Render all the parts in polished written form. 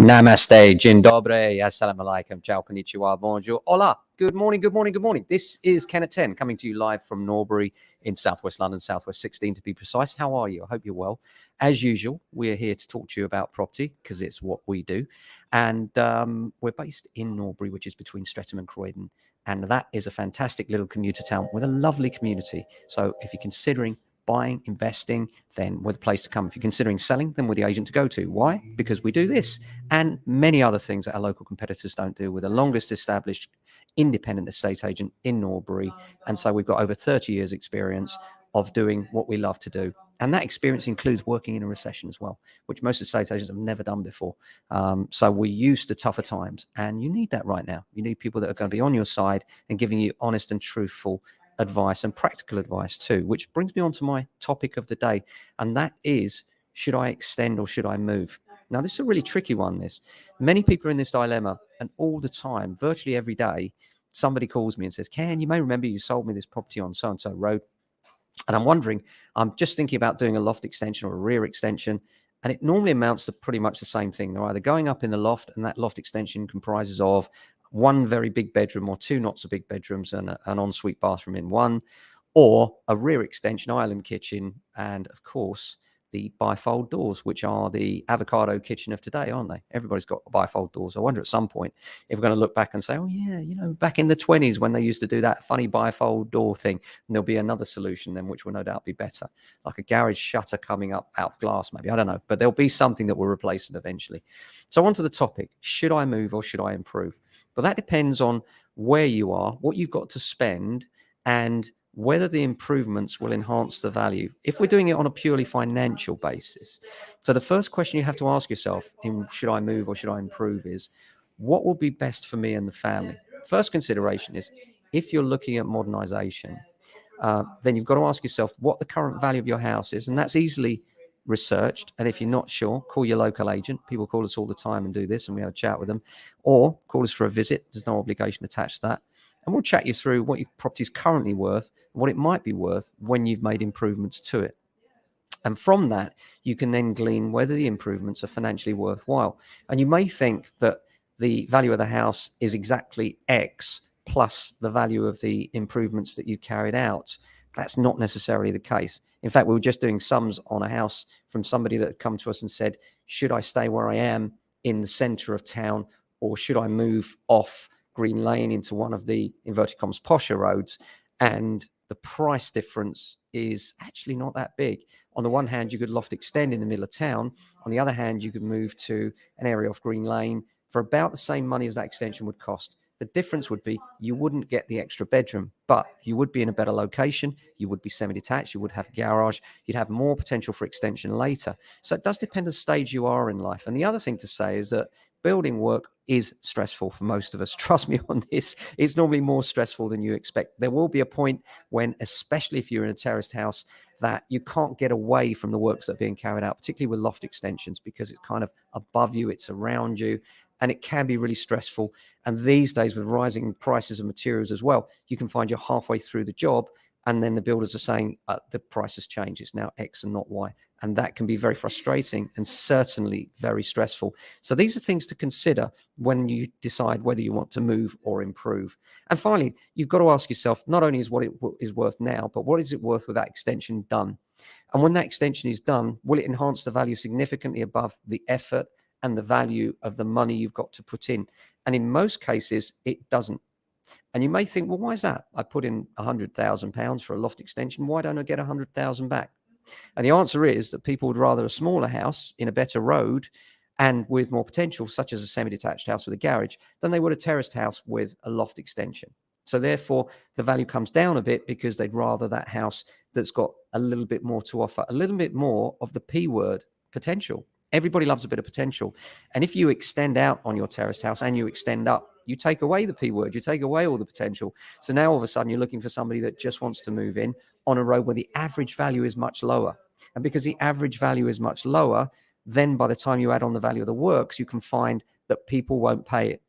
Namaste, Dzień dobry, assalamu alaikum, ciao, konnichiwa, bonjour, hola, good morning, good morning, good morning. This is Ken at 10 coming to you live from Norbury in Southwest London, Southwest 16 to be precise. How are you? I hope you're well. As usual, we're here to talk to you about property because it's what we do. And we're based in Norbury, which is between Streatham and Croydon. And that is a fantastic little commuter town with a lovely community. So if you're considering buying, investing, then we're the place to come. If you're considering selling, then we're the agent to go to. Why? Because we do this and many other things that our local competitors don't do. We're the longest established independent estate agent in Norbury. And so we've got over 30 years experience of doing what we love to do. And that experience includes working in a recession as well, which most estate agents have never done before. So we're used to tougher times, and you need that right now. You need people that are going to be on your side and giving you honest and truthful advice and practical advice too, which brings me on to my topic of the day, and that is, should I extend or should I move? Now, this is a really tricky one. Many people are in this dilemma, and all the time, virtually every day, somebody calls me and says, Ken, you may remember you sold me this property on so-and-so road, and I'm wondering, I'm just thinking about doing a loft extension or a rear extension, and it normally amounts to pretty much the same thing. They're either going up in the loft, and that loft extension comprises of one very big bedroom or two not so big bedrooms and an ensuite bathroom in one, or a rear extension island kitchen, and of course the bifold doors, which are the avocado kitchen of today, aren't they? Everybody's got bifold doors. I wonder at some point if we're going to look back and say, oh yeah, back in the 20s when they used to do that funny bifold door thing, and there'll be another solution then which will no doubt be better, like a garage shutter coming up out of glass maybe, I don't know, but there'll be something that will replace it eventually. So on to the topic, should I move or should I improve? But that depends on where you are, what you've got to spend, and whether the improvements will enhance the value. If we're doing it on a purely financial basis. So the first question you have to ask yourself in should I move or should I improve is, what will be best for me and the family? First consideration is, if you're looking at modernization, then you've got to ask yourself what the current value of your house is. And that's easily researched. And if you're not sure, call your local agent. People call us all the time and do this, and we have a chat with them, or call us for a visit. There's no obligation attached to that. And we'll chat you through what your property is currently worth, and what it might be worth when you've made improvements to it. And from that, you can then glean whether the improvements are financially worthwhile. And you may think that the value of the house is exactly X plus the value of the improvements that you carried out. That's not necessarily the case. In fact, we were just doing sums on a house from somebody that had come to us and said, should I stay where I am in the center of town, or should I move off Green Lane into one of the inverted commas posher roads? And the price difference is actually not that big. On the one hand, you could loft extend in the middle of town. On the other hand, you could move to an area off Green Lane for about the same money as that extension would cost. The difference would be you wouldn't get the extra bedroom, but you would be in a better location. You would be semi-detached. You would have a garage. You'd have more potential for extension later. So it does depend on the stage you are in life. And the other thing to say is that building work is stressful for most of us. Trust me on this. It's normally more stressful than you expect. There will be a point when, especially if you're in a terraced house, that you can't get away from the works that are being carried out, particularly with loft extensions, because it's kind of above you, it's around you, and it can be really stressful. And these days, with rising prices of materials as well, you can find you're halfway through the job, and then the builders are saying the price has changed. It's now X and not Y. And that can be very frustrating and certainly very stressful. So these are things to consider when you decide whether you want to move or improve. And finally, you've got to ask yourself, not only is what it is worth now, but what is it worth with that extension done? And when that extension is done, will it enhance the value significantly above the effort and the value of the money you've got to put in? And in most cases, it doesn't. And you may think, well, why is that? I put in £100,000 for a loft extension. Why don't I get 100,000 back? And the answer is that people would rather a smaller house in a better road and with more potential, such as a semi-detached house with a garage, than they would a terraced house with a loft extension. So therefore, the value comes down a bit because they'd rather that house that's got a little bit more to offer, a little bit more of the P word, potential. Everybody loves a bit of potential. And if you extend out on your terraced house and you extend up, you take away the P word, you take away all the potential. So now all of a sudden you're looking for somebody that just wants to move in on a road where the average value is much lower. And because the average value is much lower, then by the time you add on the value of the works, you can find that people won't pay it.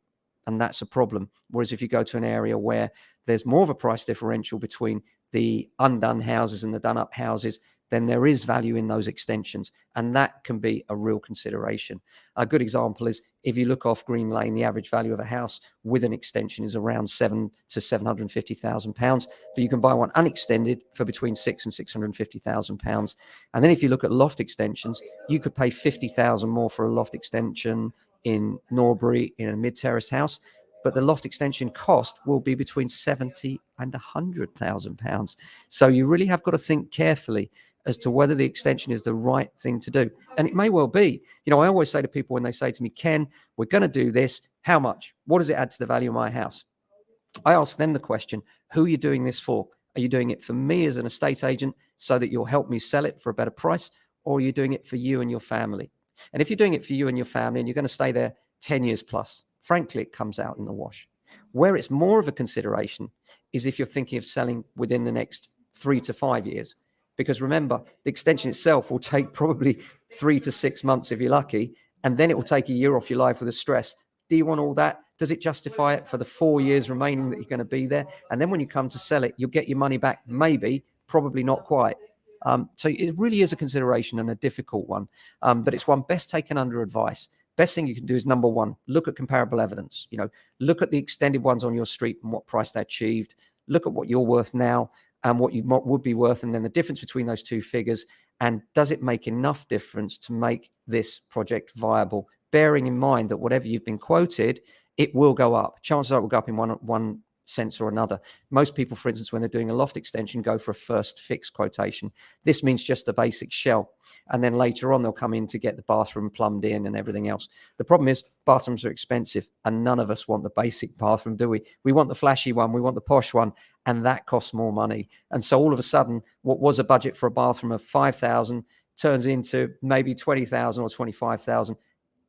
And that's a problem. Whereas if you go to an area where there's more of a price differential between the undone houses and the done up houses, then there is value in those extensions. And that can be a real consideration. A good example is if you look off Green Lane, the average value of a house with an extension is around £700,000 to £750,000, but you can buy one unextended for between £600,000 and £650,000. And then if you look at loft extensions, you could pay £50,000 more for a loft extension in Norbury in a mid-terrace house, but the loft extension cost will be between £70,000 and £100,000. So you really have got to think carefully as to whether the extension is the right thing to do. And it may well be. I always say to people when they say to me, Ken, we're going to do this, how much? What does it add to the value of my house? I ask them the question, who are you doing this for? Are you doing it for me as an estate agent so that you'll help me sell it for a better price? Or are you doing it for you and your family? And if you're doing it for you and your family and you're going to stay there 10 years plus, frankly, it comes out in the wash. Where it's more of a consideration is if you're thinking of selling within the next 3 to 5 years. Because remember, the extension itself will take probably 3 to 6 months if you're lucky, and then it will take a year off your life with the stress. Do you want all that? Does it justify it for the 4 years remaining that you're going to be there? And then when you come to sell it, you'll get your money back, maybe, probably not quite. So it really is a consideration and a difficult one, but it's one best taken under advice. Best thing you can do is, number one, look at comparable evidence. Look at the extended ones on your street and what price they achieved. Look at what you're worth now and what you would be worth, and then the difference between those two figures. And does it make enough difference to make this project viable? Bearing in mind that whatever you've been quoted, it will go up. Chances are it will go up in one sense or another. Most people, for instance, when they're doing a loft extension, go for a first fixed quotation. This means just a basic shell. And then later on, they'll come in to get the bathroom plumbed in and everything else. The problem is bathrooms are expensive, and none of us want the basic bathroom, do we? We want the flashy one. We want the posh one, and that costs more money. And so all of a sudden, what was a budget for a bathroom of 5,000 turns into maybe 20,000 or 25,000,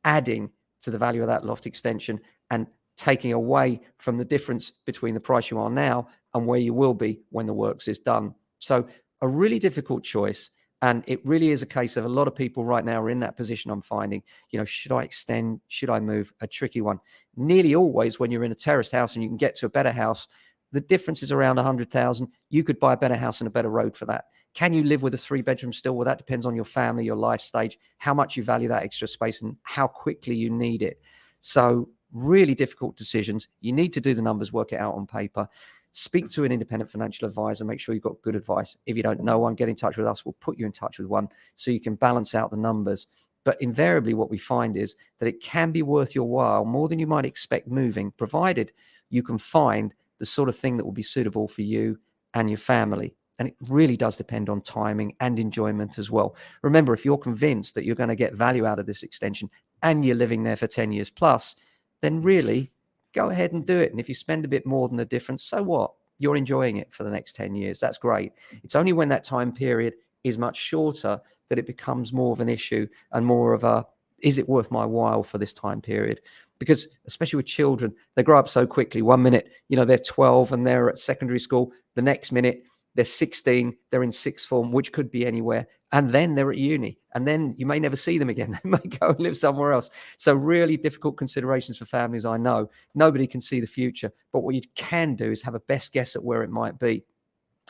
adding to the value of that loft extension and taking away from the difference between the price you are now and where you will be when the works is done. So a really difficult choice. And it really is a case of a lot of people right now are in that position. I'm finding, should I extend? Should I move? A tricky one. Nearly always when you're in a terraced house and you can get to a better house, the difference is around 100,000. You could buy a better house and a better road for that. Can you live with a 3-bedroom still? Well, that depends on your family, your life stage, how much you value that extra space and how quickly you need it. So really difficult decisions. You need to do the numbers, work it out on paper. Speak to an independent financial advisor. Make sure you've got good advice. If you don't know one, get in touch with us. We'll put you in touch with one so you can balance out the numbers. But invariably, what we find is that it can be worth your while, more than you might expect moving, provided you can find the sort of thing that will be suitable for you and your family. And it really does depend on timing and enjoyment as well. Remember, if you're convinced that you're going to get value out of this extension and you're living there for 10 years plus, then really go ahead and do it. And if you spend a bit more than the difference, so what? You're enjoying it for the next 10 years. That's great. It's only when that time period is much shorter that it becomes more of an issue and more of a, is it worth my while for this time period? Because especially with children, they grow up so quickly. 1 minute, they're 12 and they're at secondary school. The next minute, they're 16, they're in sixth form, which could be anywhere. And then they're at uni. And then you may never see them again. They may go and live somewhere else. So really difficult considerations for families, I know. Nobody can see the future. But what you can do is have a best guess at where it might be.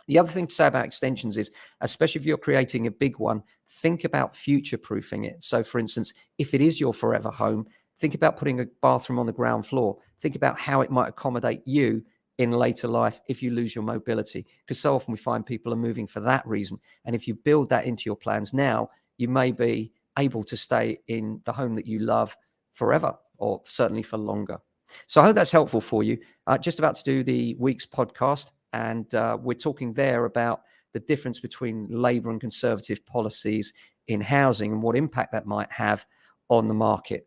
The other thing to say about extensions is, especially if you're creating a big one, think about future-proofing it. So for instance, if it is your forever home, think about putting a bathroom on the ground floor. Think about how it might accommodate you in later life if you lose your mobility, because so often we find people are moving for that reason. And if you build that into your plans now, you may be able to stay in the home that you love forever, or certainly for longer. So I hope that's helpful for you. Just about to do the week's podcast, and we're talking there about the difference between Labour and Conservative policies in housing and what impact that might have on the market.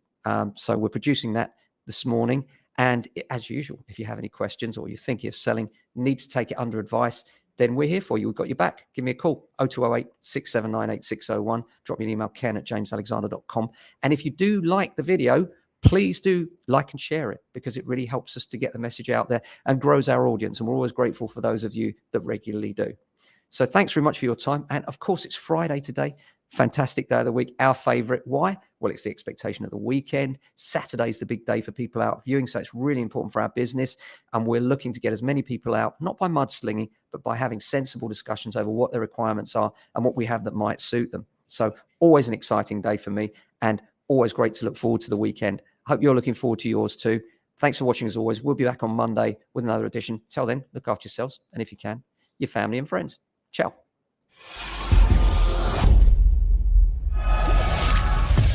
So we're producing that this morning. And as usual, if you have any questions or you think you're selling, need to take it under advice, then we're here for you. We've got your back. Give me a call, 0208 679 8601. Drop me an email, ken@jamesalexander.com. And if you do like the video, please do like and share it, because it really helps us to get the message out there and grows our audience. And we're always grateful for those of you that regularly do. So thanks very much for your time. And of course, it's Friday today. Fantastic day of the week. Our favorite. Why? Well, it's the expectation of the weekend. Saturday's the big day for people out viewing. So it's really important for our business. And we're looking to get as many people out, not by mudslinging, but by having sensible discussions over what their requirements are and what we have that might suit them. So always an exciting day for me, and always great to look forward to the weekend. Hope you're looking forward to yours too. Thanks for watching as always. We'll be back on Monday with another edition. Till then, look after yourselves. And if you can, your family and friends. Ciao.